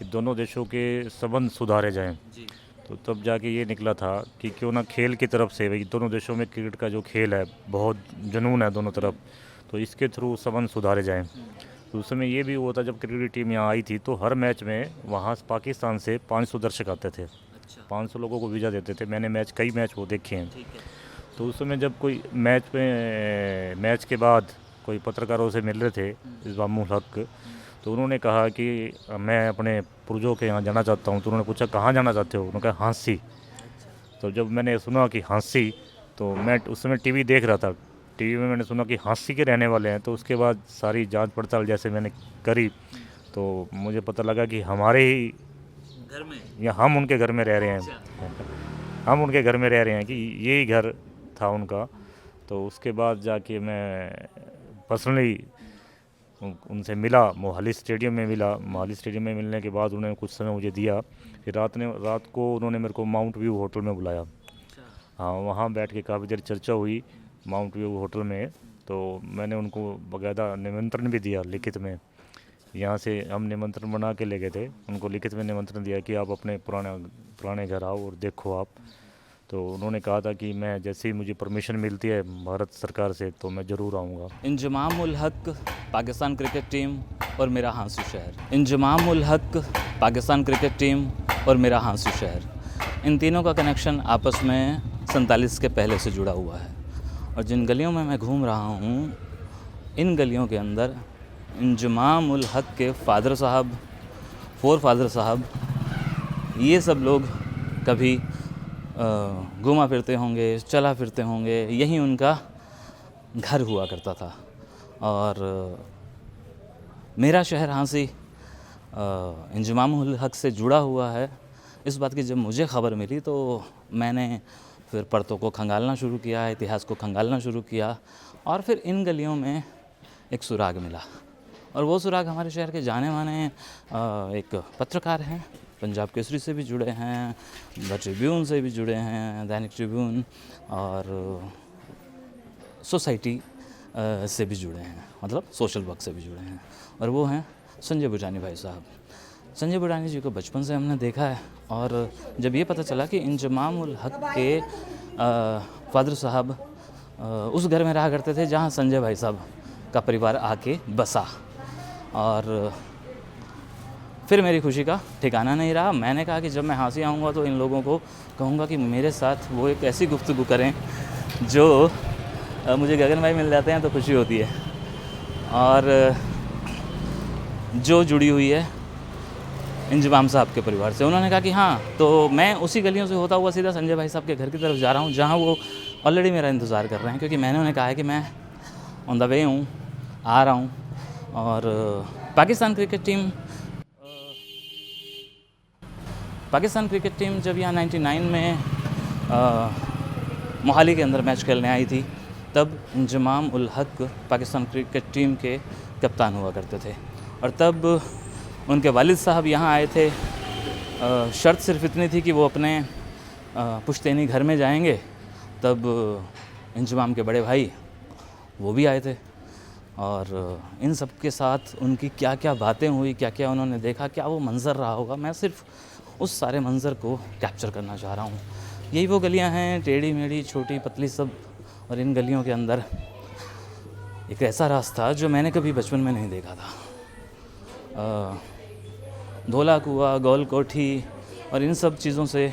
कि दोनों देशों के संबंध सुधारे जाएं। जी। तो तब जाके ये निकला था कि क्यों ना खेल की तरफ से, भाई दोनों देशों में क्रिकेट का जो खेल है बहुत जुनून है दोनों तरफ, तो इसके थ्रू संबंध सुधारे जाएं। तो उस समय ये भी हुआ था जब क्रिकेट की टीम यहाँ आई थी, तो हर मैच में वहाँ पाकिस्तान से 500 दर्शक आते थे, अच्छा। 500 लोगों को वीज़ा देते थे। मैंने कई मैच वो देखे हैं। ठीक है। तो उस समय जब कोई मैच के बाद कोई पत्रकारों से मिल रहे थे इस्मामुल हक, तो उन्होंने कहा कि मैं अपने पूर्वजों के यहाँ जाना चाहता हूँ। तो उन्होंने पूछा कहाँ जाना चाहते हो, उन्होंने कहा हाँसी। अच्छा। तो जब मैंने सुना कि हाँसी, तो मैं उस समय टीवी देख रहा था, टीवी में मैंने सुना कि हाँसी के रहने वाले हैं। तो उसके बाद सारी जांच पड़ताल जैसे मैंने करी, तो मुझे पता लगा कि हमारे ही घर में। या हम उनके घर में रह रहे अच्छा। हैं, हम उनके घर में रह रहे हैं, कि यही घर था उनका। तो उसके बाद जाके मैं पर्सनली उनसे मिला, मोहाली स्टेडियम में मिला। मोहाली स्टेडियम में मिलने के बाद उन्होंने कुछ समय मुझे दिया। फिर रात को उन्होंने मेरे को माउंट व्यू होटल में बुलाया। अच्छा। हाँ, वहाँ बैठ के काफ़ी देर चर्चा हुई माउंट व्यू होटल में। तो मैंने उनको बाकायदा निमंत्रण भी दिया लिखित में। यहाँ से हम निमंत्रण बना के ले गए थे, उनको लिखित में निमंत्रण दिया कि आप अपने पुराने घर आओ और देखो आप। तो उन्होंने कहा था कि मैं जैसे ही मुझे परमिशन मिलती है भारत सरकार से तो मैं ज़रूर आऊँगा। इंजमाम उल हक, पाकिस्तान क्रिकेट टीम और मेरा हाँसू शहर। इंजमाम उल हक, पाकिस्तान क्रिकेट टीम और मेरा हाँसू शहर, इन तीनों का कनेक्शन आपस में 47 के पहले से जुड़ा हुआ है। और जिन गलियों में मैं घूम रहा हूँ, इन गलियों के अंदर इंजमाम उल हक के फादर साहब, फोर फादर साहब, ये सब लोग कभी घूमा फिरते होंगे, चला फिरते होंगे, यही उनका घर हुआ करता था। और मेरा शहर हाँसी इंजमाम उल हक से जुड़ा हुआ है। इस बात की जब मुझे ख़बर मिली तो मैंने फिर परतों को खंगालना शुरू किया, इतिहास को खंगालना शुरू किया, और फिर इन गलियों में एक सुराग मिला। और वो सुराग हमारे शहर के जाने माने एक पत्रकार हैं, पंजाब केसरी से भी जुड़े हैं, द ट्रिब्यून से भी जुड़े हैं, दैनिक ट्रिब्यून, और सोसाइटी से भी जुड़े हैं, मतलब सोशल वर्क से भी जुड़े हैं। और वो हैं संजय बुटानी भाई साहब। संजय बुटानी जी को बचपन से हमने देखा है, और जब ये पता चला कि इंजमाम उल हक के फादर साहब उस घर में रहा करते थे जहाँ संजय भाई साहब का परिवार आके बसा, और फिर मेरी खुशी का ठिकाना नहीं रहा। मैंने कहा कि जब मैं हाँसी आऊँगा तो इन लोगों को कहूँगा कि मेरे साथ वो एक ऐसी गुफ्तगू करें जो मुझे गगन भाई मिल जाते हैं तो खुशी होती है, और जो जुड़ी हुई है इंजमाम साहब के परिवार से। उन्होंने कहा कि हाँ, तो मैं उसी गलियों से होता हुआ सीधा संजय भाई साहब के घर की तरफ जा रहा हूँ, जहाँ वो ऑलरेडी मेरा इंतज़ार कर रहे हैं, क्योंकि मैंने उन्हें कहा है कि मैं ऑन द वे हूँ, आ रहा हूँ। और पाकिस्तान क्रिकेट टीम जब यहाँ 99 में मोहाली के अंदर मैच खेलने आई थी, तब इंजमाम उल हक पाकिस्तान क्रिकेट टीम के कप्तान हुआ करते थे। और तब उनके वालिद साहब यहाँ आए थे। शर्त सिर्फ इतनी थी कि वो अपने पुश्तैनी घर में जाएंगे। तब इंजमाम के बड़े भाई वो भी आए थे, और इन सब के साथ उनकी क्या क्या बातें हुई, क्या क्या उन्होंने देखा, क्या वो मंज़र रहा होगा, मैं सिर्फ उस सारे मंज़र को कैप्चर करना चाह रहा हूँ। यही वो गलियाँ हैं, टेढ़ी मेढ़ी, छोटी पतली सब, और इन गलियों के अंदर एक ऐसा रास्ता जो मैंने कभी बचपन में नहीं देखा था। धोला कुआं, गोल कोठी और इन सब चीज़ों से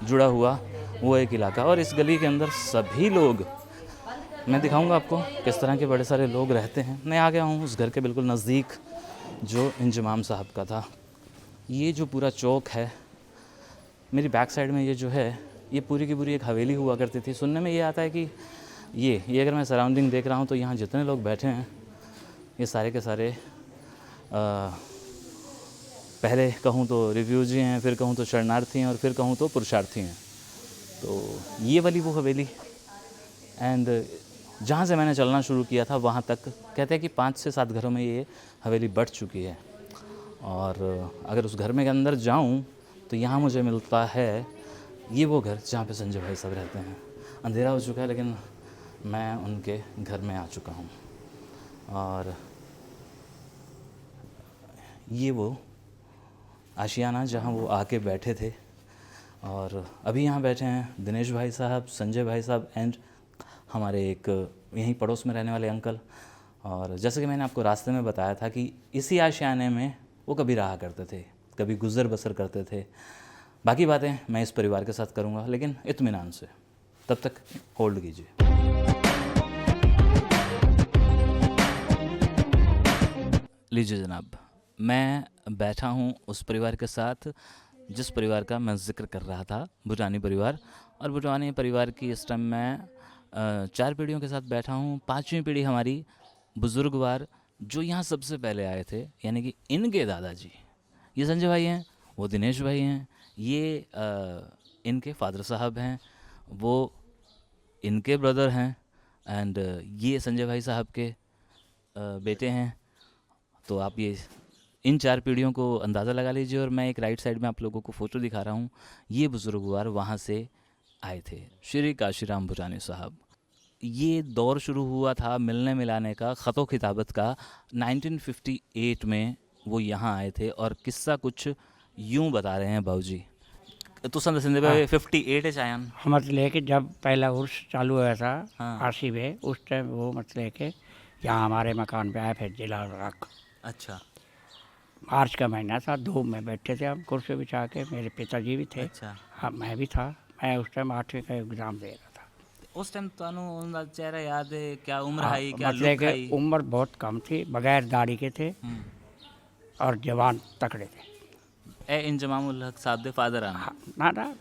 जुड़ा हुआ वो एक इलाका। और इस गली के अंदर सभी लोग, मैं दिखाऊंगा आपको किस तरह के बड़े सारे लोग रहते हैं। मैं आ गया हूँ उस घर के बिल्कुल नज़दीक जो इंजमाम साहब का था। ये जो पूरा चौक है, मेरी बैक साइड में ये जो है, ये पूरी की पूरी एक हवेली हुआ करती थी। सुनने में ये आता है कि ये अगर मैं सराउंडिंग देख रहा हूँ तो यहाँ जितने लोग बैठे हैं ये सारे के सारे पहले कहूँ तो रिफ्यूजी हैं, फिर कहूँ तो शरणार्थी हैं, और फिर कहूँ तो पुरुषार्थी हैं। तो ये वाली वो हवेली, एंड जहाँ से मैंने चलना शुरू किया था वहाँ तक कहते हैं कि 5 से 7 घरों में ये हवेली बढ़ चुकी है। और अगर उस घर में के अंदर जाऊँ तो यहाँ मुझे मिलता है ये वो घर जहाँ पे संजय भाई साहब रहते हैं। अंधेरा हो चुका है लेकिन मैं उनके घर में आ चुका हूँ, और ये वो आशियाना जहाँ वो आके बैठे थे। और अभी यहाँ बैठे हैं दिनेश भाई साहब, संजय भाई साहब एंड हमारे एक यहीं पड़ोस में रहने वाले अंकल। और जैसे कि मैंने आपको रास्ते में बताया था कि इसी आशियाने में वो कभी रहा करते थे, कभी गुज़र बसर करते थे। बाकी बातें मैं इस परिवार के साथ करूँगा, लेकिन इत्मीनान से। तब तक होल्ड कीजिए। लीजिए जनाब, मैं बैठा हूँ उस परिवार के साथ जिस परिवार का मैं जिक्र कर रहा था, भूटानी परिवार। और भूटानी परिवार की इस टाइम मैं 4 पीढ़ियों के साथ बैठा हूँ। 5वीं पीढ़ी हमारी बुज़ुर्गवार जो यहाँ सबसे पहले आए थे, यानी कि इनके दादाजी, ये संजय भाई हैं, वो दिनेश भाई हैं, ये इनके फादर साहब हैं, वो इनके ब्रदर हैं एंड ये संजय भाई साहब के बेटे हैं। तो आप ये इन 4 पीढ़ियों को अंदाज़ा लगा लीजिए। और मैं एक राइट साइड में आप लोगों को फ़ोटो दिखा रहा हूँ, ये बुज़ुर्गवार वहाँ से आए थे, श्री काशीराम भूटानी साहब। ये दौर शुरू हुआ था मिलने मिलाने का, ख़तो खिताबत का। 1958 में वो यहाँ आए थे। और किस्सा कुछ यूँ बता रहे हैं बाबूजी। तो संदे हाँ। 58 आयान मतलब कि जब पहला उर्स चालू हुआ था हाँ। आसी में, उस टाइम वो मतलब कि यहाँ हमारे मकान पे आए फिर जिला रख। अच्छा मार्च का महीना था, धूप में बैठे थे हम कुर्सी बिछा के, मेरे पिताजी भी थे। अच्छा। हाँ, मैं भी था। मैं उस टाइम 8वीं का एग्ज़ाम दे रहा था। उस टाइम तो चेहरा याद है, क्या उम्र हाँ, आई, क्या मतलब लुक कि आई? उम्र बहुत कम थी, बगैर दाढ़ी के थे और जवान तकड़े थे। ए इंजमाम उल हक साहब दे फादर आना हाँ, ना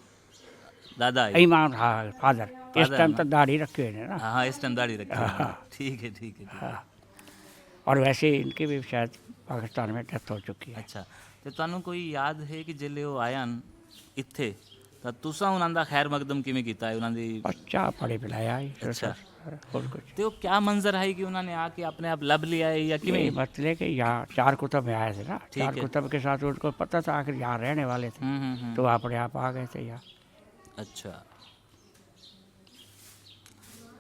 दादा आई। ईमान, हाँ फादर। इस फादर टाइम ना? तो दाढ़ी रखे हुए थे ना। हाँ इस टाइम दाढ़ी रखी है। ठीक है ठीक है। हाँ, और वैसे इनकी भी शायद पाकिस्तान में डेथ हो चुकी है। अच्छा, तो ਤੁਹਾਨੂੰ कोई याद है कि जिले वो आयन ਇੱਥੇ ਤਾਂ ਤੁਸੀਂ ਉਹਨਾਂ ਦਾ ਖੈਰ ਮਕਦਮ ਕਿਵੇਂ ਕੀਤਾ ਹੈ ਉਹਨਾਂ ਦੀ? बच्चा पढ़े पिलाया ही। अच्छा। और कुछ ਤੇ ਉਹ क्या मंजर है कि उन्होंने आके अपने आप लब लिया है या नहीं, किਵੇਂ? मतलब कि यहाँ 4 कुतुब में आए थे ना। ठीक 4 है। कुतुब के साथ उनको पता था आखिर यहाँ रहने वाले थे, तो अपने आप आ गए थे यहाँ। अच्छा,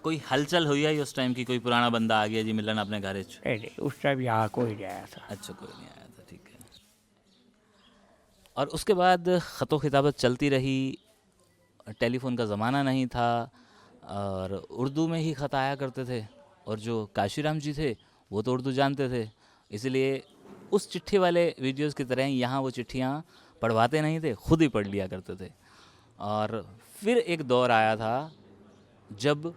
कोई हलचल हुई है उस टाइम की? कोई पुराना बंदा आ गया जी मिलन अपने घर च? नहीं, उस टाइम यहाँ कोई नहीं आया था। अच्छा, कोई नहीं आया था, ठीक है। और उसके बाद ख़तो खिताबत चलती रही, टेलीफोन का ज़माना नहीं था और उर्दू में ही ख़त आया करते थे। और जो काशीराम जी थे वो तो उर्दू जानते थे, इसलिए उस चिट्ठी वाले वीडियोस की तरह यहाँ वो चिट्ठियाँ पढ़वाते नहीं थे, खुद ही पढ़ लिया करते थे। और फिर एक दौर आया था जब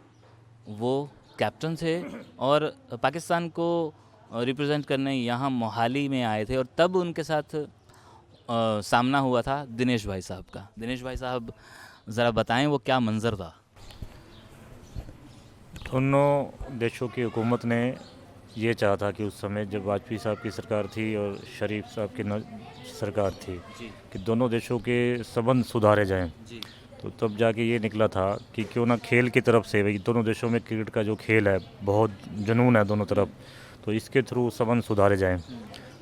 वो कैप्टन थे और पाकिस्तान को रिप्रेजेंट करने यहाँ मोहाली में आए थे। और तब उनके साथ सामना हुआ था दिनेश भाई साहब का। दिनेश भाई साहब ज़रा बताएं वो क्या मंज़र था? दोनों देशों की हुकूमत ने ये चाहा था कि उस समय जब वाजपेयी साहब की सरकार थी और शरीफ साहब की सरकार थी जी कि दोनों देशों के संबंध सुधारे जाएं। जी तो तब जाके ये निकला था कि क्यों ना खेल की तरफ से, भाई दोनों देशों में क्रिकेट का जो खेल है बहुत जुनून है दोनों तरफ, तो इसके थ्रू संबंध सुधारे जाएं।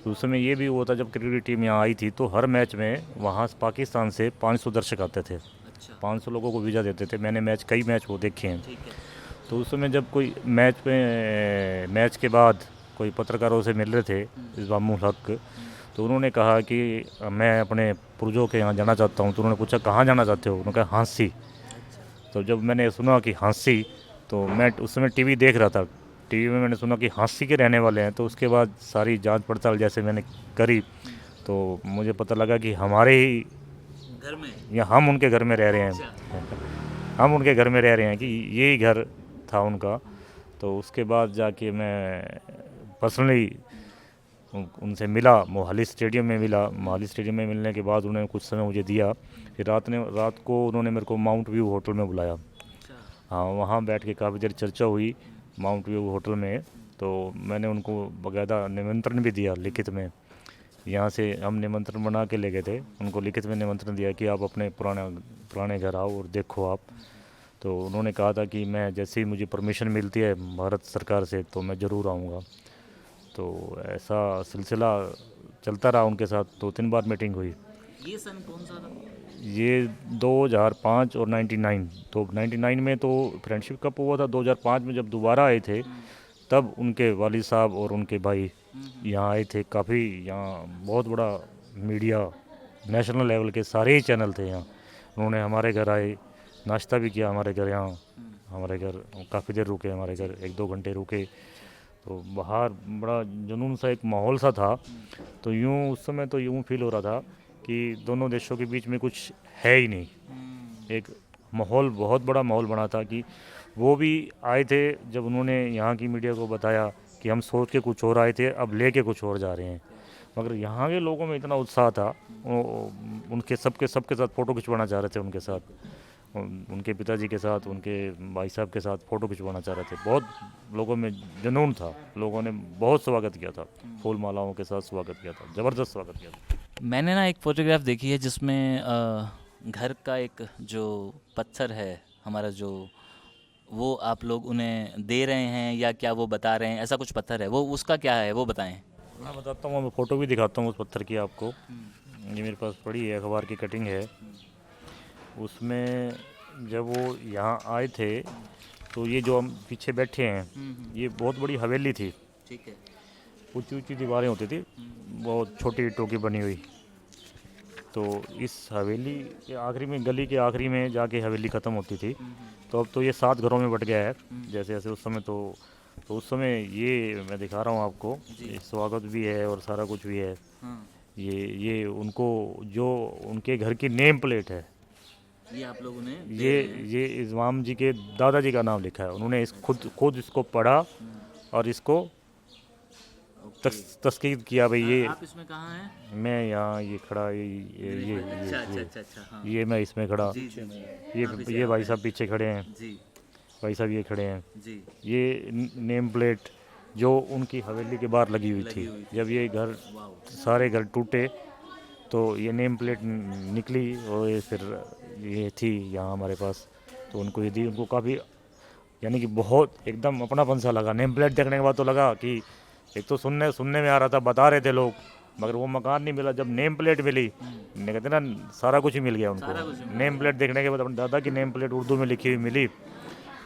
तो उस समय ये भी हुआ था जब क्रिकेट की टीम यहाँ आई थी तो हर मैच में वहाँ पाकिस्तान से 500 दर्शक आते थे। अच्छा 500 लोगों को वीज़ा देते थे। मैंने कई मैच वो देखे हैं। ठीक है। तो उस समय जब कोई मैच के बाद कोई पत्रकारों से मिल रहे थे इंजमाम उल हक, तो उन्होंने कहा कि मैं अपने पुरजों के यहाँ जाना चाहता हूँ। तो उन्होंने पूछा कहाँ जाना चाहते हो? उन्होंने कहा हाँसी। तो जब मैंने सुना कि हाँसी, तो मैं उस समय टीवी देख रहा था। टीवी में मैंने सुना कि हाँसी के रहने वाले हैं। तो उसके बाद सारी जांच पड़ताल जैसे मैंने करी तो मुझे पता लगा कि हमारे ही घर में या हम उनके घर में रह रहे हैं। हम उनके घर में रह रहे हैं कि यही घर था उनका। तो उसके बाद जाके मैं पर्सनली उनसे मिला, मोहाली स्टेडियम में मिला। मोहाली स्टेडियम में मिलने के बाद उन्होंने कुछ समय मुझे दिया। फिर रात को उन्होंने मेरे को माउंट व्यू होटल में बुलाया। हाँ, वहाँ बैठ के काफ़ी देर चर्चा हुई माउंट व्यू होटल में। तो मैंने उनको बाकायदा निमंत्रण भी दिया लिखित में। यहाँ से हम निमंत्रण बना के ले गए थे, उनको लिखित में निमंत्रण दिया कि आप अपने पुराने घर आओ और देखो आप। तो उन्होंने कहा था कि मैं जैसे ही मुझे परमिशन मिलती है भारत सरकार से तो मैं ज़रूर आऊँगा। तो ऐसा सिलसिला चलता रहा उनके साथ। 2-3 बार मीटिंग हुई। ये सन कौन सा था? ये 2005 और 99। तो 99 में तो फ्रेंडशिप कप हुआ था। 2005 में जब दोबारा आए थे तब उनके वालिद साहब और उनके भाई यहाँ आए थे। काफ़ी यहाँ बहुत बड़ा मीडिया नेशनल लेवल के सारे ही चैनल थे यहाँ। उन्होंने हमारे घर आए, नाश्ता भी किया हमारे घर यहाँ, हमारे घर काफ़ी देर रुके, हमारे घर 1-2 घंटे रुके। तो बाहर बड़ा जुनून सा एक माहौल सा था। तो यूँ उस समय तो यूँ फील हो रहा था कि दोनों देशों के बीच में कुछ है ही नहीं। एक माहौल, बहुत बड़ा माहौल बना था कि वो भी आए थे, जब उन्होंने यहाँ की मीडिया को बताया कि हम सोच के कुछ और आए थे, अब लेके कुछ और जा रहे हैं। मगर यहाँ के लोगों में इतना उत्साह था, उनके सबके साथ फ़ोटो खिंचवाना चाह रहे थे, उनके साथ, उनके पिताजी के साथ, उनके भाई साहब के साथ फ़ोटो खिंचवाना चाह रहे थे। बहुत लोगों में जुनून था, लोगों ने बहुत स्वागत किया था, फूल मालाओं के साथ स्वागत किया था, ज़बरदस्त स्वागत किया था। मैंने ना एक फ़ोटोग्राफ देखी है जिसमें घर का एक जो पत्थर है हमारा, जो वो आप लोग उन्हें दे रहे हैं या क्या वो बता रहे हैं, ऐसा कुछ पत्थर है, वो उसका क्या है वो बताएं। मैं बताता हूँ, मैं फ़ोटो भी दिखाता हूँ उस पत्थर की आपको। ये मेरे पास पड़ी है, अखबार की कटिंग है। उसमें जब वो यहाँ आए थे तो ये जो हम पीछे बैठे हैं, ये बहुत बड़ी हवेली थी। ठीक है। ऊंची ऊंची दीवारें होती थी, बहुत छोटी ईंटों की बनी हुई। तो इस हवेली के आखिरी में, गली के आखिरी में जाके हवेली ख़त्म होती थी। तो अब तो ये 7 घरों में बट गया है, जैसे जैसे उस समय। तो उस समय ये मैं दिखा रहा हूँ आपको, ये स्वागत भी है और सारा कुछ भी है। ये उनको जो उनके घर की नेम प्लेट है, ये आप लोगों ने ये इमाम जी के दादाजी का नाम लिखा है। उन्होंने इस खुद इसको पढ़ा और इसको तस्कीद किया। भाई ये आप इसमें कहाँ हैं? मैं यहाँ ये खड़ा, ये अच्छा, हाँ। ये मैं इसमें खड़ा, जी, जी, ये भाई साहब पीछे खड़े हैं, जी, भाई साहब ये खड़े हैं। जी, ये नेम प्लेट जो उनकी हवेली के बाहर लगी हुई थी। जब ये घर, सारे घर टूटे तो ये नेम प्लेट निकली और ये फिर ये थी यहाँ हमारे पास। तो उनको ये दी, उनको काफ़ी, यानी कि बहुत एकदम अपनापन सा लगा। नेम प्लेट देखने के बाद तो लगा कि एक तो सुनने में आ रहा था, बता रहे थे लोग, मगर वो मकान नहीं मिला। जब नेम प्लेट मिली, कहते ना, सारा कुछ ही मिल गया उनको। नेम प्लेट देखने के बाद अपने दादा की नेम प्लेट उर्दू में लिखी हुई मिली,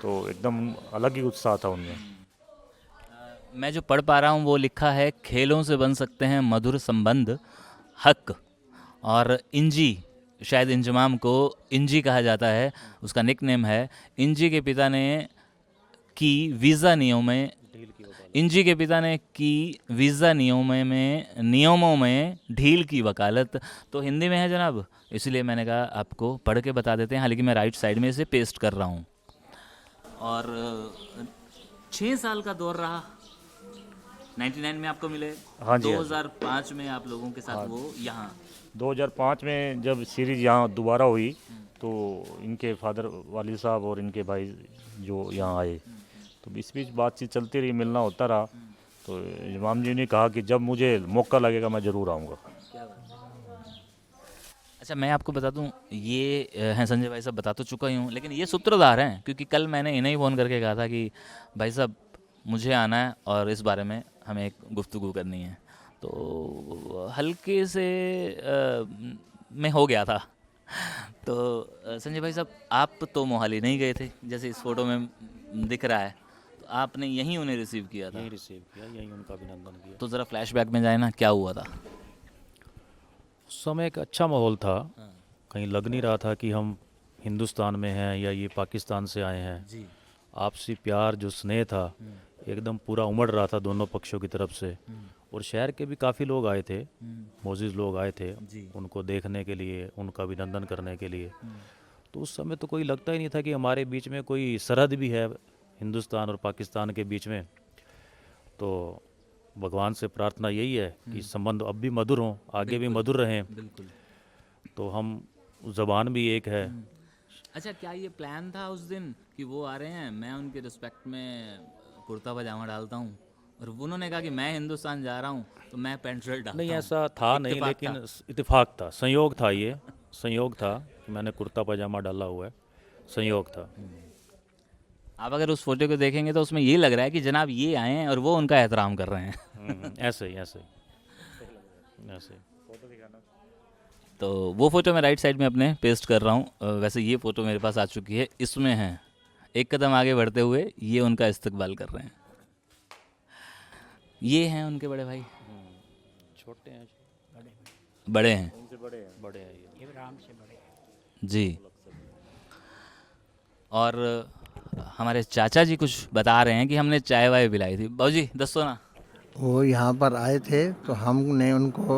तो एकदम अलग ही उत्साह था उनमें। मैं जो पढ़ पा रहा हूँ वो लिखा है, खेलों से बन सकते हैं मधुर संबंध, हक। और इंजी, शायद इंजमाम को इंजी कहा जाता है, उसका निकनेम है। इंजी के पिता ने की वीज़ा नियमों में ढील की वकालत। तो हिंदी में है जनाब, इसलिए मैंने कहा आपको पढ़ के बता देते हैं। हालांकि मैं राइट साइड में इसे पेस्ट कर रहा हूँ। और 6 साल का दौर रहा, 99 में आपको मिले। हाँ जी, 2005 में आप लोगों के साथ वो यहाँ 2005 में जब सीरीज़ यहाँ दोबारा हुई, तो इनके फादर वालिद साहब और इनके भाई जो यहाँ आए, तो इस बीच बातचीत चलती रही, मिलना होता रहा। तो इमाम जी ने कहा कि जब मुझे मौका लगेगा मैं ज़रूर आऊँगा। अच्छा, मैं आपको बता दूं, ये हैं संजय भाई साहब, बता तो चुका ही हूँ, लेकिन ये सूत्रधार हैं, क्योंकि कल मैंने इन्हें ही फ़ोन करके कहा था कि भाई साहब मुझे आना है और इस बारे में हमें एक गुफ्तगू करनी है। तो हल्के से में हो गया था। तो संजय भाई साहब, आप तो मोहाली नहीं गए थे, जैसे इस फ़ोटो में दिख रहा है, तो आपने यहीं उन्हें रिसीव किया था? यहीं रिसीव किया, यहीं उनका अभिनंदन किया। तो ज़रा फ्लैशबैक में जाए ना, क्या हुआ था? उस समय एक अच्छा माहौल था। कहीं लग नहीं रहा था कि हम हिंदुस्तान में हैं या ये पाकिस्तान से आए हैं। जी, आपसी प्यार, जो स्नेह था, एकदम पूरा उमड़ रहा था दोनों पक्षों की तरफ से। और शहर के भी काफ़ी लोग आए थे, मोजिज़ लोग आए थे उनको देखने के लिए, उनका अभिनंदन करने के लिए। तो उस समय तो कोई लगता ही नहीं था कि हमारे बीच में कोई सरहद भी है हिंदुस्तान और पाकिस्तान के बीच में। तो भगवान से प्रार्थना यही है कि संबंध अब भी मधुर हों, आगे भी मधुर रहें। बिल्कुल। तो हम, ज़बान भी एक है। अच्छा, क्या ये प्लान था उस दिन कि वो आ रहे हैं, मैं उनके रिस्पेक्ट में कुर्ता पजामा डालता हूँ, और उन्होंने कहा कि मैं हिंदुस्तान जा रहा हूँ तो मैं पैंट शर्ट डालता नहीं, हूँ? ऐसा था नहीं, इत्तेफाक लेकिन था। इत्तेफाक था, संयोग था। ये संयोग था कि मैंने कुर्ता पजामा डाला हुआ है, संयोग था। आप अगर उस फोटो को देखेंगे तो उसमें ये लग रहा है कि जनाब ये आए हैं और वो उनका एहतराम कर रहे हैं। ऐसे ही ऐसे ही ऐसे ही। तो वो फ़ोटो मैं राइट साइड में अपने पेस्ट कर रहा हूँ। वैसे ये फ़ोटो मेरे पास आ चुकी है, इसमें है एक कदम आगे बढ़ते हुए ये उनका इस्तकबाल कर रहे हैं। ये हैं उनके बड़े भाई, छोटे हैं, बड़े हैं। उनसे बड़े हैं। बड़े हैं ये। इब्राहिम से बड़े। जी। और हमारे चाचा जी कुछ बता रहे हैं कि हमने चाय वाय पिलाई थी। बाबूजी दसो ना। वो यहाँ पर आए थे तो हमने उनको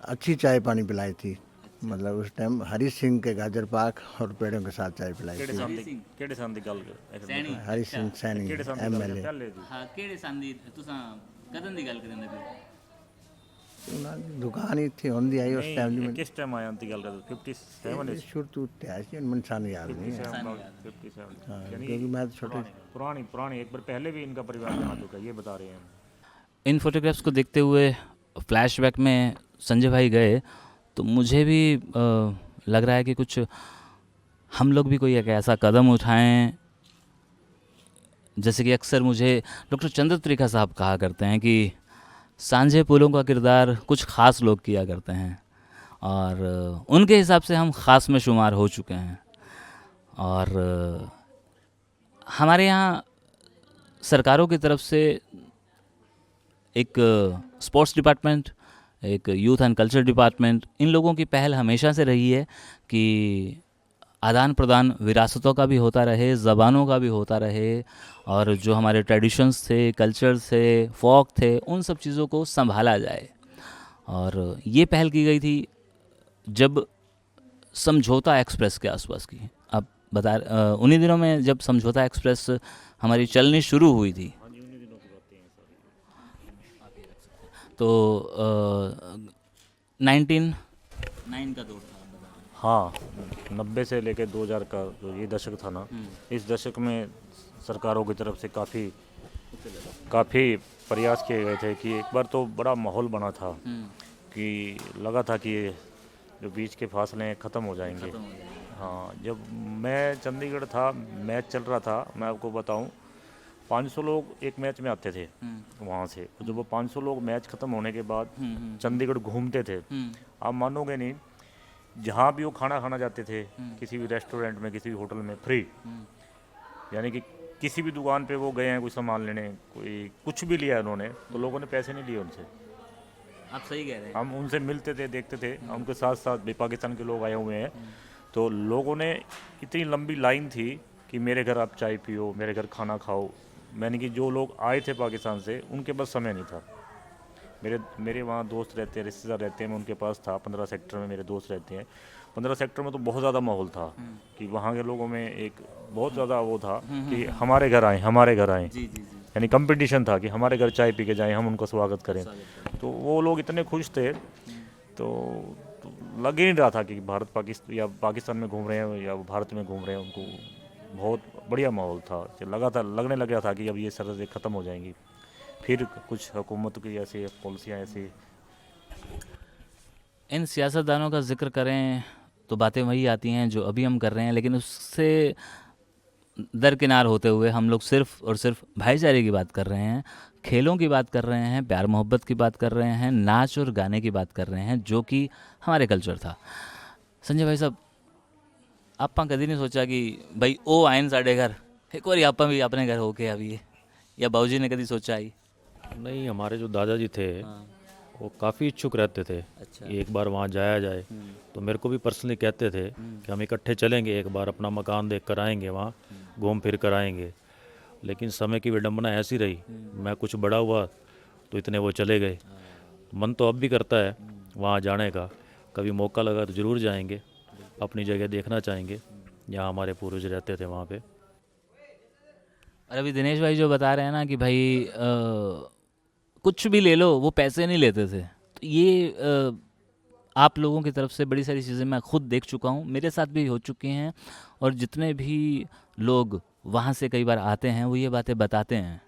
अच्छी चाय पानी पिलाई थी। मतलब उस टाइम हरी सिंह के गाजर पाक और पेड़ों के साथ चाय पिलाई ਕਿਹੜੇ थी। ਸਾਲ ਦੀ ਕਿਹੜੇ ਸਾਲ ਦੀ ਗੱਲ ਕਰ सैनी। हरी सिंह सैनी ਕਿਹੜੇ ਸਾਲ ਦੀ ਗੱਲ MLA। ਪਹਿਲੇ ਦੀ हाँ केड़े संदी तुसा कदन दी गल करन लगे? ਉਹਨਾਂ ਦੀ ਦੁਕਾਨ ਹੀ ਇੱਥੇ ਹੁੰਦੀ ਆਈ ਉਸ ਟਾਈਮ ਦੀ ਨਹੀਂ ਕਿਸ ਟਾਈਮ ਆਇਆ ਦੀ ਗੱਲ ਕਰ 57 ਮੈਨੂੰ ਸ਼ੁਰੂ ਤੋਂ ਉੱਤੇ ਆਇਆ ਸੀ ਮੈਨੂੰ ਸਾਨੂੰ ਯਾਦ नहीं है 57 हाँ, यानी क्योंकि मैं तो छोटे पुरानी पुरानी एक बार पहले भी इनका परिवार यहाँ आ चुका है, ये बता रहे हैं। इन फोटोग्राफ्स को देखते हुए फ्लैशबैक में संजय भाई गए तो मुझे भी लग रहा है कि कुछ हम लोग भी कोई एक ऐसा कदम उठाएं, जैसे कि अक्सर मुझे डॉक्टर चंद्र त्रिखा साहब कहा करते हैं कि सांझे पुलों का किरदार कुछ ख़ास लोग किया करते हैं और उनके हिसाब से हम ख़ास में शुमार हो चुके हैं। और हमारे यहाँ सरकारों की तरफ से एक स्पोर्ट्स डिपार्टमेंट, एक यूथ एंड कल्चर डिपार्टमेंट, इन लोगों की पहल हमेशा से रही है कि आदान प्रदान विरासतों का भी होता रहे, ज़बानों का भी होता रहे और जो हमारे ट्रेडिशंस थे, कल्चर थे, फोक थे, उन सब चीज़ों को संभाला जाए। और ये पहल की गई थी जब समझौता एक्सप्रेस के आसपास की। आप बता उन्हीं दिनों में जब समझौता एक्सप्रेस हमारी चलनी शुरू हुई थी तो 1909 का दौर था। हाँ 90 से लेकर 2000 का जो ये दशक था ना, इस दशक में सरकारों की तरफ से काफ़ी प्रयास किए गए थे कि एक बार तो बड़ा माहौल बना था कि लगा था कि ये जो बीच के फासले हैं ख़त्म हो जाएंगे। हाँ जब मैं चंडीगढ़ था, मैच चल रहा था, मैं आपको बताऊं 500 लोग एक मैच में आते थे वहाँ से। जब वो 500 लोग मैच ख़त्म होने के बाद चंडीगढ़ घूमते थे, आप मानोगे नहीं, जहाँ भी वो खाना खाना जाते थे किसी भी रेस्टोरेंट में, किसी भी होटल में फ्री, यानी कि किसी भी दुकान पे वो गए हैं कोई सामान लेने, कोई कुछ भी लिया उन्होंने तो लोगों ने पैसे नहीं लिए उनसे। आप सही कह रहे हैं। हम उनसे मिलते थे, देखते थे, उनके साथ साथ भी पाकिस्तान के लोग आए हुए हैं तो लोगों ने इतनी लंबी लाइन थी कि मेरे घर आप चाय पियो, मेरे घर खाना खाओ। मैंने कि जो लोग आए थे पाकिस्तान से उनके पास समय नहीं था। मेरे वहाँ दोस्त रहते हैं, रिश्तेदार रहते हैं, मैं उनके पास था। 15 सेक्टर में मेरे दोस्त रहते हैं। 15 सेक्टर में तो बहुत ज़्यादा माहौल था कि वहाँ के लोगों में एक बहुत ज़्यादा वो था कि हमारे घर आएँ, हमारे घर आएँ, जी जी जी। यानी कंपटीशन था कि हमारे घर चाय पी के जाएँ, हम उनका स्वागत करें। तो वो लोग इतने खुश थे तो लग ही नहीं रहा था कि भारत पाकिस्तान या पाकिस्तान में घूम रहे हैं या भारत में घूम रहे हैं। उनको बहुत बढ़िया माहौल था, लगने लग गया था कि अब ये सरहदें ख़त्म हो जाएंगी। फिर कुछ हुकूमत की ऐसी पॉलिसियाँ ऐसी। इन सियासतदानों का जिक्र करें तो बातें वही आती हैं जो अभी हम कर रहे हैं, लेकिन उससे दरकिनार होते हुए हम लोग सिर्फ़ और सिर्फ भाईचारे की बात कर रहे हैं, खेलों की बात कर रहे हैं, प्यार मोहब्बत की बात कर रहे हैं, नाच और गाने की बात कर रहे हैं, जो कि हमारे कल्चर था। संजय भाई साहब, ਆਪਾਂ कभी नहीं सोचा कि भाई ओ आए साढ़े घर एक बार आप भी अपने घर होके आइए, या बाबूजी ने कभी सोचा ही? नहीं, हमारे जो दादाजी थे वो काफ़ी इच्छुक रहते थे कि एक बार वहाँ जाया जाए। तो मेरे को भी पर्सनली कहते थे कि हम इकट्ठे चलेंगे, एक बार अपना मकान देख कर आएंगे, वहाँ घूम फिर कर आएंगे। लेकिन समय की विडंबना ऐसी रही, मैं कुछ बड़ा हुआ तो इतने वो चले गए। मन तो अब भी करता है वहाँ जाने का, कभी मौका लगा तो ज़रूर जाएंगे, अपनी जगह देखना चाहेंगे जहाँ हमारे पूर्वज रहते थे वहाँ पे। और अभी दिनेश भाई जो बता रहे हैं ना कि भाई कुछ भी ले लो, वो पैसे नहीं लेते थे, तो ये आप लोगों की तरफ से बड़ी सारी चीज़ें मैं खुद देख चुका हूँ, मेरे साथ भी हो चुकी हैं। और जितने भी लोग वहाँ से कई बार आते हैं वो ये बातें बताते हैं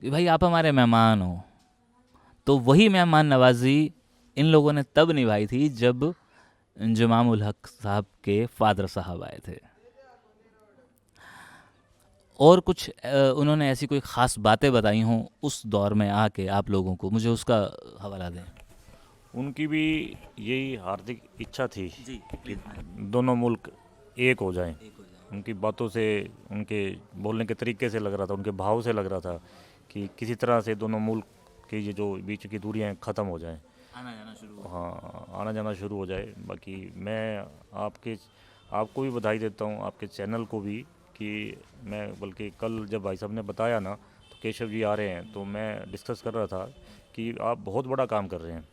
कि भाई आप हमारे मेहमान हो। तो वही मेहमान नवाजी इन लोगों ने तब निभाई थी जब इंजमाम उल हक साहब के फादर साहब आए थे। और कुछ उन्होंने ऐसी कोई ख़ास बातें बताई हों उस दौर में आके आप लोगों को, मुझे उसका हवाला दें। उनकी भी यही हार्दिक इच्छा थी जी, कि दोनों मुल्क एक हो जाएं। उनकी बातों से, उनके बोलने के तरीके से लग रहा था, उनके भाव से लग रहा था कि किसी तरह से दोनों मुल्क की ये जो बीच की दूरियां ख़त्म हो जाएं। आना जाना शुरू हो। हाँ आना जाना शुरू हो जाए। बाकी मैं आपको भी बधाई देता हूँ, आपके चैनल को भी, कि मैं बल्कि कल जब भाई साहब ने बताया ना तो केशव जी आ रहे हैं, तो मैं डिस्कस कर रहा था कि आप बहुत बड़ा काम कर रहे हैं।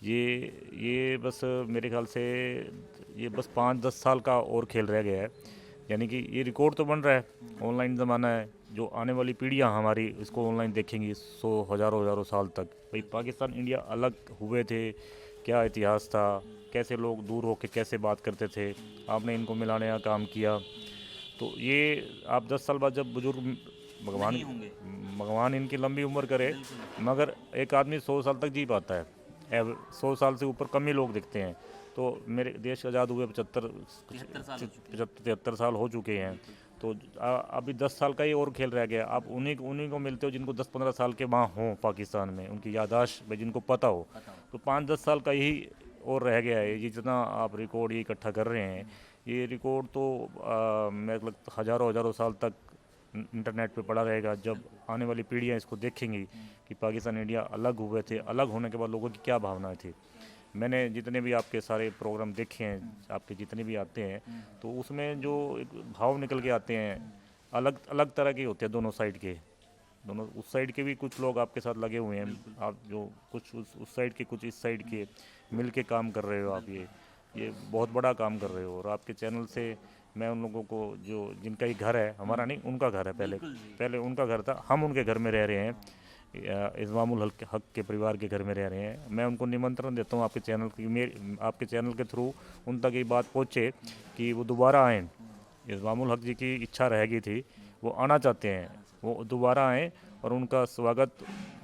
ये बस मेरे ख्याल से ये बस 5-10 साल का और खेल रह गया है, यानी कि ये रिकॉर्ड तो बन रहा है। ऑनलाइन ज़माना है, जो आने वाली पीढ़ियां हमारी इसको ऑनलाइन देखेंगी 100 हज़ारों साल तक। भाई पाकिस्तान इंडिया अलग हुए थे, क्या इतिहास था, कैसे लोग दूर होकर कैसे बात करते थे, आपने इनको मिलाने का काम किया। तो ये आप 10 साल बाद जब बुजुर्ग, भगवान नहीं होंगे। भगवान इनकी लंबी उम्र करे, मगर एक आदमी 100 साल तक जी पाता है, 100 साल से ऊपर कम ही लोग दिखते हैं। तो मेरे देश आज़ाद हुए 73 साल हो चुके हैं। तो अभी 10 साल का ही और खेल रह गया। आप उन्हीं को मिलते हो जिनको 10-15 साल के वहाँ हों पाकिस्तान में, उनकी याददाश्त भाई जिनको पता हो। तो 5-10 साल का ही और रह गया है। ये जितना आप रिकॉर्ड ये इकट्ठा कर रहे हैं, ये रिकॉर्ड तो मेरे लगता हज़ारों साल तक इंटरनेट पे पड़ा रहेगा। जब आने वाली पीढ़ियाँ इसको देखेंगी कि पाकिस्तान इंडिया अलग हुए थे, अलग होने के बाद लोगों की क्या भावनाएं थी। मैंने जितने भी आपके सारे प्रोग्राम देखे हैं, आपके जितने भी आते हैं, तो उसमें जो एक भाव निकल के आते हैं अलग अलग तरह के होते हैं, दोनों साइड के। दोनों उस साइड के भी कुछ लोग आपके साथ लगे हुए हैं, आप जो कुछ उस साइड के कुछ इस साइड के मिल के काम कर रहे हो। आप ये बहुत बड़ा काम कर रहे हो। और आपके चैनल से मैं उन लोगों को, जो जिनका ही घर है, हमारा नहीं उनका घर है, पहले उनका घर था, हम उनके घर में रह रहे हैं, इस्मामुल हक के परिवार के घर में रह रहे हैं। मैं उनको निमंत्रण देता हूँ आपके चैनल की, आपके चैनल के थ्रू उन तक ये बात पहुँचे कि वो दोबारा आएँ। इस्मामुल हक जी की इच्छा रह गई थी, वो आना चाहते हैं, वो दोबारा आएँ और उनका स्वागत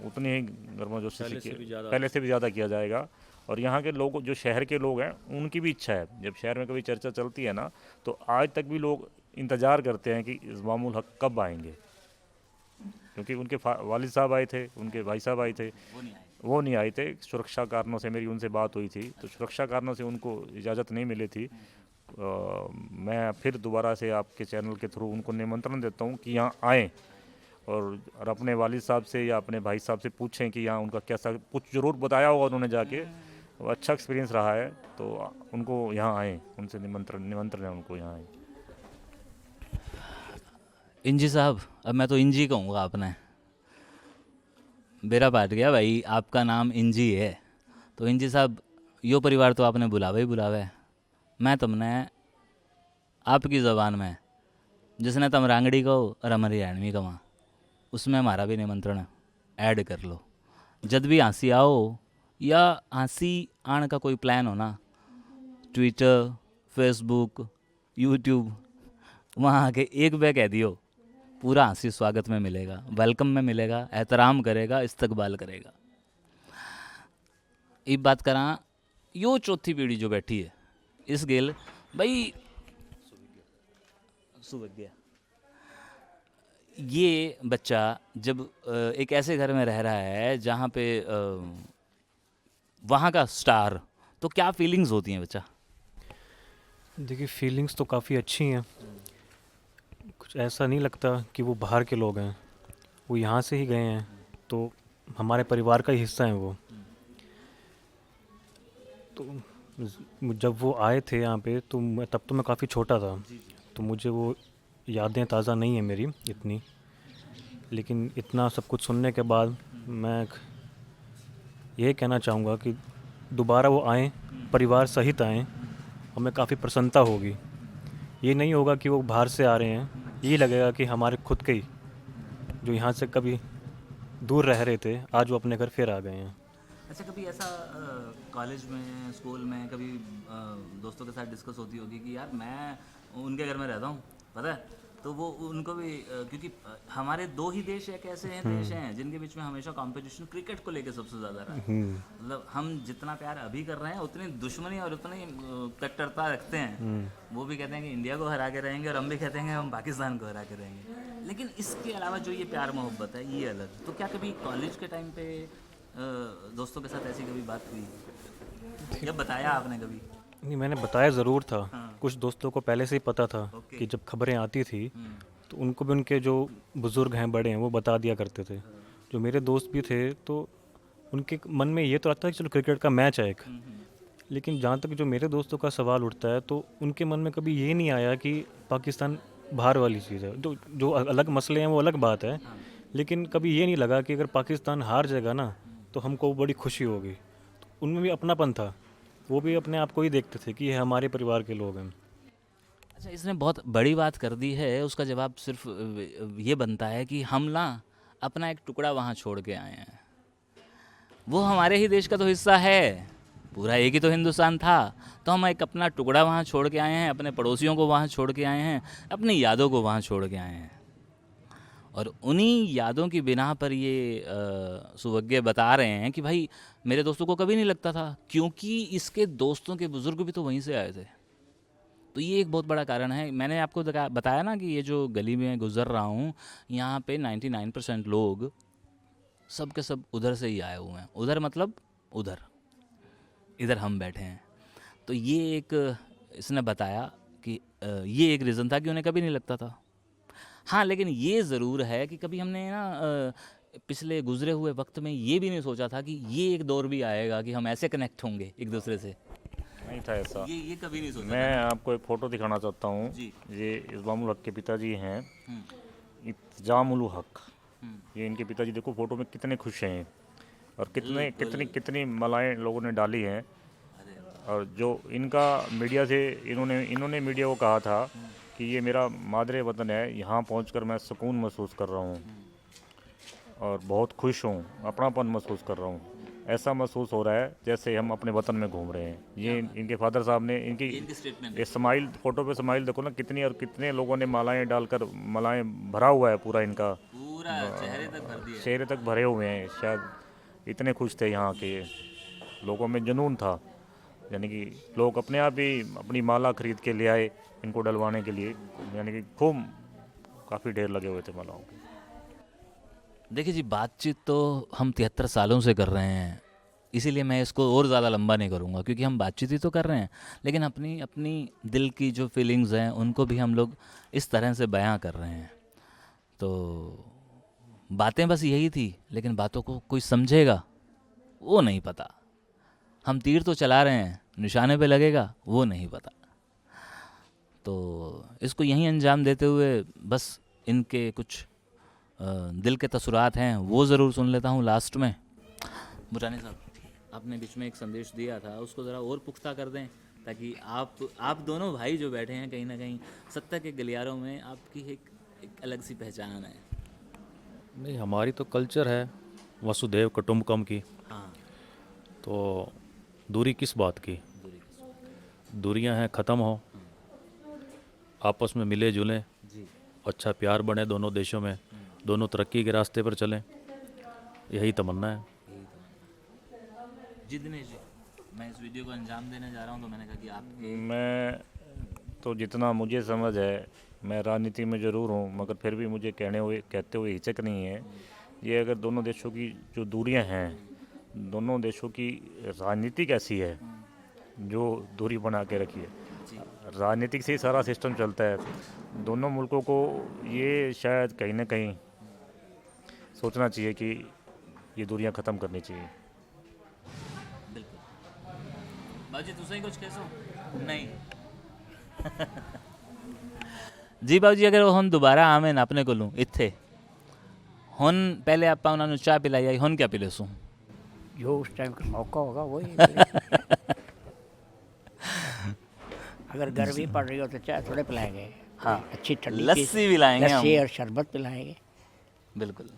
उतनी ही गर्मजोशी से पहले से भी ज़्यादा किया जाएगा। और यहाँ के लोग, जो शहर के लोग हैं, उनकी भी इच्छा है। जब शहर में कभी चर्चा चलती है ना, तो आज तक भी लोग इंतज़ार करते हैं कि इस्मामुल हक कब आएंगे, क्योंकि उनके वालिद साहब आए थे, उनके भाई साहब आए थे, वो नहीं आए थे। सुरक्षा कारणों से मेरी उनसे बात हुई थी, तो सुरक्षा कारणों से उनको इजाज़त नहीं मिली थी। मैं फिर दोबारा से आपके चैनल के थ्रू उनको निमंत्रण देता हूँ कि यहाँ आएँ और अपने वालिद साहब से या अपने भाई साहब से पूछें कि यहाँ उनका कैसा, कुछ ज़रूर बताया होगा उन्होंने जाके, अच्छा एक्सपीरियंस रहा है, तो उनको यहाँ आएँ, उनसे निमंत्रण है उनको यहाँ आएँ। इंजी साहब, अब मैं तो इंजी कहूँगा, आपने बेरा पाट गया भाई, आपका नाम इंजी है। तो इंजी साहब, यो परिवार तो आपने बुलावे ही बुलावे। मैं तुमने आपकी ज़बान में, जिसने तम रांगड़ी कहो और हमारी हरियाणवी कहो, उसमें हमारा भी निमंत्रण ऐड कर लो। जब भी हंसी आओ या हंसी आने का कोई प्लान हो ना, ट्विटर, फेसबुक, यूट्यूब, वहाँ आके एक बार कह दियो, पूरा हंसी स्वागत में मिलेगा, वेलकम में मिलेगा, एहतराम करेगा, इस्तकबाल करेगा। एक बात करा, यो चौथी पीढ़ी जो बैठी है इस गेल भाई, सुविज्ञा, ये बच्चा जब एक ऐसे घर में रह रहा है जहाँ पे वहाँ का स्टार, तो क्या फीलिंग्स होती हैं बच्चा? देखिए, फीलिंग्स तो काफ़ी अच्छी हैं। कुछ ऐसा नहीं लगता कि वो बाहर के लोग हैं, वो यहाँ से ही गए हैं, तो हमारे परिवार का ही हिस्सा हैं वो। तो जब वो आए थे यहाँ पे, तो तब तो मैं काफ़ी छोटा था, तो मुझे वो यादें ताज़ा नहीं है मेरी इतनी। लेकिन इतना सब कुछ सुनने के बाद मैं ये कहना चाहूँगा कि दोबारा वो आएँ, परिवार सहित आएँ, हमें काफ़ी प्रसन्नता होगी। ये नहीं होगा कि वो बाहर से आ रहे हैं, ये लगेगा कि हमारे खुद के ही जो यहाँ से कभी दूर रह रहे थे, आज वो अपने घर फिर आ गए हैं। अच्छा, कभी ऐसा कॉलेज में, स्कूल में कभी दोस्तों के साथ डिस्कस होती होगी कि यार मैं उनके घर में रहता हूँ, पता है, तो वो उनको भी क्योंकि हमारे दो ही देश एक ऐसे हैं देश हैं जिनके बीच में हमेशा कंपटीशन क्रिकेट को लेके सबसे ज़्यादा रहा है। मतलब हम जितना प्यार अभी कर रहे हैं उतनी दुश्मनी और उतनी कट्टरता रखते हैं। वो भी कहते हैं कि इंडिया को हरा के रहेंगे और हम भी कहते हैं कि हम पाकिस्तान को हरा के रहेंगे। लेकिन इसके अलावा जो ये प्यार मोहब्बत है, ये अलग। तो क्या कभी कॉलेज के टाइम पे दोस्तों के साथ ऐसी कभी बात हुई या बताया आपने कभी? नहीं, मैंने बताया ज़रूर था। कुछ दोस्तों को पहले से ही पता था कि जब खबरें आती थी तो उनको भी उनके जो बुज़ुर्ग हैं, बड़े हैं, वो बता दिया करते थे। जो मेरे दोस्त भी थे, तो उनके मन में ये तो आता है कि चलो क्रिकेट का मैच है एक, लेकिन जहाँ तक जो मेरे दोस्तों का सवाल उठता है तो उनके मन में कभी ये नहीं आया कि पाकिस्तान बाहर वाली चीज़ है। जो जो अलग मसले हैं वो अलग बात है, लेकिन कभी ये नहीं लगा कि अगर पाकिस्तान हार जाएगा ना तो हमको बड़ी खुशी होगी। तो उनमें भी अपनापन था, वो भी अपने आप को ही देखते थे कि ये हमारे परिवार के लोग हैं। अच्छा, इसने बहुत बड़ी बात कर दी है, उसका जवाब सिर्फ ये बनता है कि हम ना अपना एक टुकड़ा वहाँ छोड़ के आए हैं। वो हमारे ही देश का तो हिस्सा है, पूरा एक ही तो हिंदुस्तान था, तो हम एक अपना टुकड़ा वहाँ छोड़ के आए हैं, अपने पड़ोसियों को वहाँ छोड़ के आए हैं, अपनी यादों को वहाँ छोड़ के आए हैं। और उन्हीं यादों की बिना पर ये सुवज्ञ बता रहे हैं कि भाई मेरे दोस्तों को कभी नहीं लगता था, क्योंकि इसके दोस्तों के बुज़ुर्ग भी तो वहीं से आए थे। तो ये एक बहुत बड़ा कारण है। मैंने आपको बताया ना कि ये जो गली में गुजर रहा हूँ, यहाँ पे 99% लोग सब के सब उधर से ही आए हुए हैं। उधर मतलब उधर, इधर हम बैठे हैं। तो ये एक इसने बताया कि ये एक रीज़न था कि उन्हें कभी नहीं लगता था। हाँ, लेकिन ये ज़रूर है कि कभी हमने ना पिछले गुजरे हुए वक्त में ये भी नहीं सोचा था कि ये एक दौर भी आएगा कि हम ऐसे कनेक्ट होंगे एक दूसरे से। नहीं था ऐसा। ये कभी नहीं सोचा मैं आपको एक फ़ोटो दिखाना चाहता हूँ। जी। ये इस्मामुल हक के पिताजी हैं, इंतजामुल हक। ये इनके पिताजी, देखो फ़ोटो में कितने खुश हैं और कितनी मलाएं लोगों ने डाली हैं। और जो इनका मीडिया से इन्होंने मीडिया को कहा था कि ये मेरा मादरे वतन है, यहाँ पहुंचकर मैं सुकून महसूस कर रहा हूँ और बहुत खुश हूँ, अपनापन महसूस कर रहा हूँ। ऐसा महसूस हो रहा है जैसे हम अपने वतन में घूम रहे हैं। ये इनके फादर साहब ने इनकी स्टेटमेंट। स्माइल, फ़ोटो पे स्माइल देखो ना, कितने लोगों ने मालाएं डालकर, मालाएं भरा हुआ है पूरा इनका, पूरा चेहरे तक भर दिया। चेहरे तक भरे हुए हैं। शायद इतने खुश थे यहाँ के लोगों में, जुनून था। यानी कि लोग अपने आप ही अपनी माला खरीद के ले आए इनको डलवाने के लिए, यानी कि खूब काफ़ी ढेर लगे हुए थे मालाओं के। देखिए जी, बातचीत तो हम 73 सालों से कर रहे हैं, इसीलिए मैं इसको और ज़्यादा लंबा नहीं करूँगा, क्योंकि हम बातचीत ही तो कर रहे हैं, लेकिन अपनी अपनी दिल की जो फीलिंग्स हैं उनको भी हम लोग इस तरह से बयां कर रहे हैं। तो बातें बस यही थी, लेकिन बातों को कोई समझेगा वो नहीं पता। हम तीर तो चला रहे हैं, निशाने पे लगेगा वो नहीं पता। तो इसको यहीं अंजाम देते हुए बस इनके कुछ दिल के तसुरात हैं वो ज़रूर सुन लेता हूँ लास्ट में। बुरानी साहब, आपने बीच में एक संदेश दिया था, उसको ज़रा और पुख्ता कर दें, ताकि आप दोनों भाई जो बैठे हैं, कहीं ना कहीं सत्ता के गलियारों में आपकी एक अलग सी पहचान है। नहीं, हमारी तो कल्चर है वसुधैव कुटुंबकम की। हाँ, तो दूरी किस बात की, दूरियां हैं ख़त्म हो, आपस में मिले जुलें, जी अच्छा प्यार बने दोनों देशों में, दोनों तरक्की के रास्ते पर चलें, यही तमन्ना है। जी दिनेश जी, मैं इस वीडियो को अंजाम देने जा रहा हूँ, तो मैंने कहा कि आप मैं तो जितना मुझे समझ है, मैं राजनीति में ज़रूर हूँ, मगर फिर भी मुझे कहते हुए हिचक नहीं है। ये अगर दोनों देशों की जो दूरियां हैं, दोनों देशों की राजनीति कैसी है जो दूरी बना के रखी है, राजनीतिक से ही सारा सिस्टम चलता है। दोनों मुल्कों को ये शायद कहीं ना कहीं सोचना चाहिए कि ये दूरियां ख़त्म करनी चाहिए। बाजी तुसें कुछ कह सो नहीं जी बाबू जी, अगर हुन दोबारा आवे ना अपने कोलों इत्थे, हुन पहले आपां उन्हां नूं चाह पिलाई आई, हुन क्या पिलेसूं? जो उस टाइम का मौका होगा वही अगर गर्मी पड़ रही हो तो चाय थोड़े पिलाएंगे। हाँ, अच्छी ठंडी लस्सी भी लाएंगे हम। लस्सी और शरबत पिलाएंगे। बिल्कुल।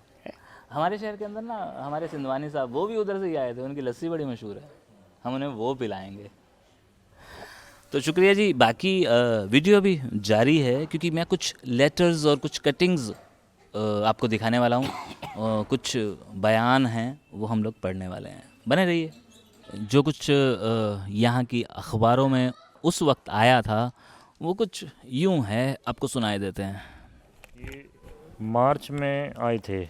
हमारे शहर के अंदर ना हमारे सिंधवानी साहब, वो भी उधर से ही आए थे, उनकी लस्सी बड़ी मशहूर है, हम उन्हें वो पिलाएंगे। तो शुक्रिया जी। बाकी वीडियो अभी जारी है, क्योंकि मैं कुछ लेटर्स और कुछ कटिंग्स आपको दिखाने वाला हूँ। कुछ बयान हैं वो हम लोग पढ़ने वाले हैं, बने रहिए। जो कुछ यहाँ की अखबारों में उस वक्त आया था वो कुछ यूँ है, आपको सुनाए देते हैं। ये मार्च में आए थे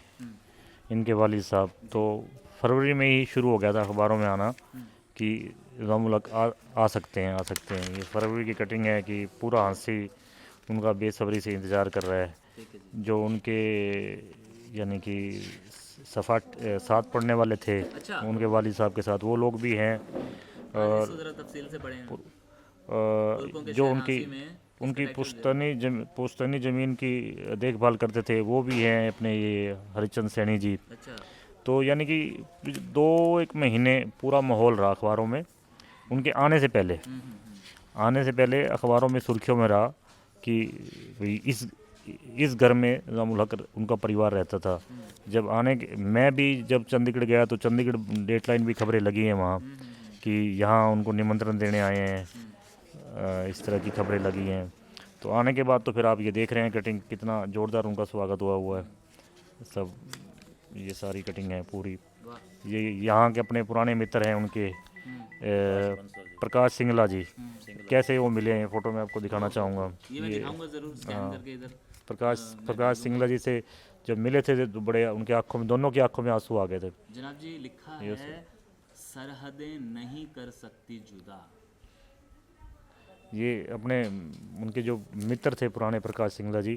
इनके वालिद साहब, तो फरवरी में ही शुरू हो गया था अखबारों में आना कि इस्मामुल हक आ सकते हैं। ये फरवरी की कटिंग है कि पूरा हंसी उनका बेसब्री से इंतज़ार कर रहा है। जो उनके यानी कि साथ पढ़ने वाले थे, अच्छा। उनके वालिद साहब के साथ वो लोग भी हैं। और ज़रा तफसील से पढ़ें। तुर्कों के जो शहनाशी में उनकी किसका टाइटल पुश्तैनी ज़मीन की देखभाल करते थे, वो भी हैं अपने ये हरिचंद सैनी जी। अच्छा। तो यानी कि 2-1 महीने पूरा माहौल रहा अखबारों में उनके आने से पहले। आने से पहले अखबारों में सुर्खियों में रहा कि भाई इस घर में निज़ामुल हक उनका परिवार रहता था। जब मैं भी जब चंडीगढ़ गया तो चंडीगढ़ डेडलाइन भी खबरें लगी हैं वहाँ कि यहाँ उनको निमंत्रण देने आए हैं, इस तरह की खबरें लगी हैं। तो आने के बाद तो फिर आप ये देख रहे हैं कटिंग कितना ज़ोरदार उनका स्वागत हुआ है सब। ये सारी कटिंग है पूरी। ये यहाँ के अपने पुराने मित्र हैं उनके, प्रकाश सिंगला जी, कैसे वो मिले हैं फ़ोटो में आपको दिखाना चाहूँगा। ये मैं दिखाऊंगा ज़रूर स्कैन करके इधर। प्रकाश सिंगला जी से जब मिले थे तो बड़े उनके आंखों में, दोनों की आंखों में आंसू आ गए थे। जनाब जी लिखा है सरहदें नहीं कर सकती जुदा। ये अपने उनके जो मित्र थे पुराने प्रकाश सिंगला जी,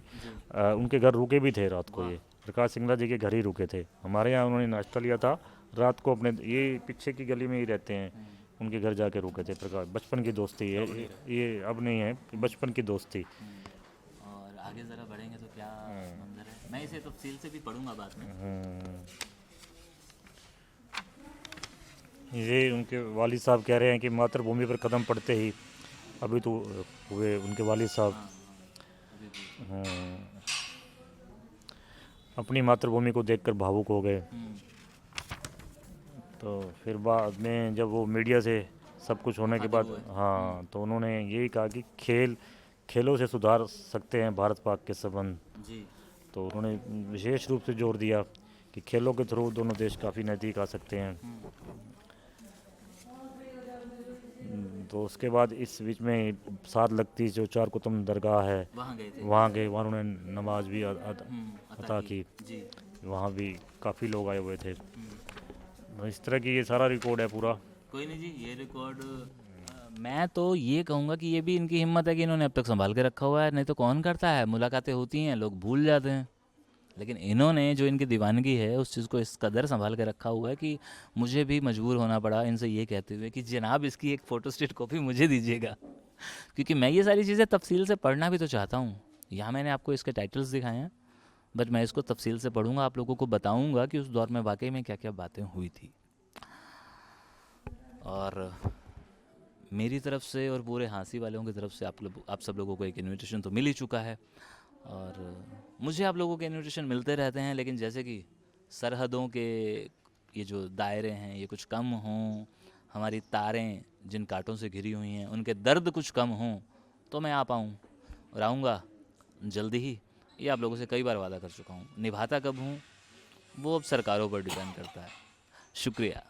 उनके घर रुके भी थे रात को। ये प्रकाश सिंगला जी के घर ही रुके थे। हमारे यहाँ उन्होंने नाश्ता लिया था, रात को अपने ये पीछे की गली में ही रहते हैं, उनके घर जाके रुके थे। प्रकाश बचपन की दोस्ती है ये अब नहीं है, बचपन की दोस्ती। और आगे ज़रा बढ़ेंगे तो क्या मंजर है, मैं इसे तफसील से भी पढ़ूंगा बाद में। ये उनके वालिद साहब कह रहे हैं कि मातृभूमि पर कदम पड़ते ही अभी तो हुए उनके वालिद साहब अपनी मातृभूमि को देखकर भावुक हो गए। तो फिर बाद में जब वो मीडिया से सब कुछ होने के बाद, हाँ, तो उन्होंने यही कहा कि खेलों से सुधार सकते हैं भारत पाक के संबंध जी। तो उन्होंने विशेष रूप से जोर दिया कि खेलों के थ्रू दोनों देश काफ़ी नज़दीक आ सकते हैं। तो उसके बाद इस बीच में साथ लगती जो चार कुतुब दरगाह है, वहाँ गए थे। वहाँ गए, वहाँ उन्होंने नमाज भी अता की। जी। वहाँ भी काफ़ी लोग आए हुए थे। तो इस तरह की ये सारा रिकॉर्ड है पूरा। कोई नहीं जी, ये रिकॉर्ड मैं तो ये कहूँगा कि ये भी इनकी हिम्मत है कि इन्होंने अब तक संभाल के रखा हुआ है, नहीं तो कौन करता है। मुलाकातें होती हैं, लोग भूल जाते हैं, लेकिन इन्होंने जो इनकी दीवानगी है उस चीज़ को इस कदर संभाल के रखा हुआ है कि मुझे भी मजबूर होना पड़ा इनसे ये कहते हुए कि जनाब इसकी एक फ़ोटोस्टेट कॉपी मुझे दीजिएगा, क्योंकि मैं ये सारी चीज़ें तफसील से पढ़ना भी तो चाहता हूँ। यहाँ मैंने आपको इसके टाइटल्स दिखाए हैं, बट मैं इसको तफसील से पढ़ूंगा, आप लोगों को बताऊंगा कि उस दौर में वाकई में क्या क्या बातें हुई थी। और मेरी तरफ से और पूरे हाँसी वालों की तरफ से आप सब लोगों को एक इन्विटेशन तो मिल ही चुका है, और मुझे आप लोगों के इन्विटेशन मिलते रहते हैं, लेकिन जैसे कि सरहदों के ये जो दायरे हैं ये कुछ कम हों, हमारी तारें जिन कांटों से घिरी हुई हैं उनके दर्द कुछ कम हों, तो मैं आ पाऊँ, और आऊँगा जल्दी ही। ये आप लोगों से कई बार वादा कर चुका हूँ। निभाता कब हूँ वो अब सरकारों पर डिपेंड करता है। शुक्रिया।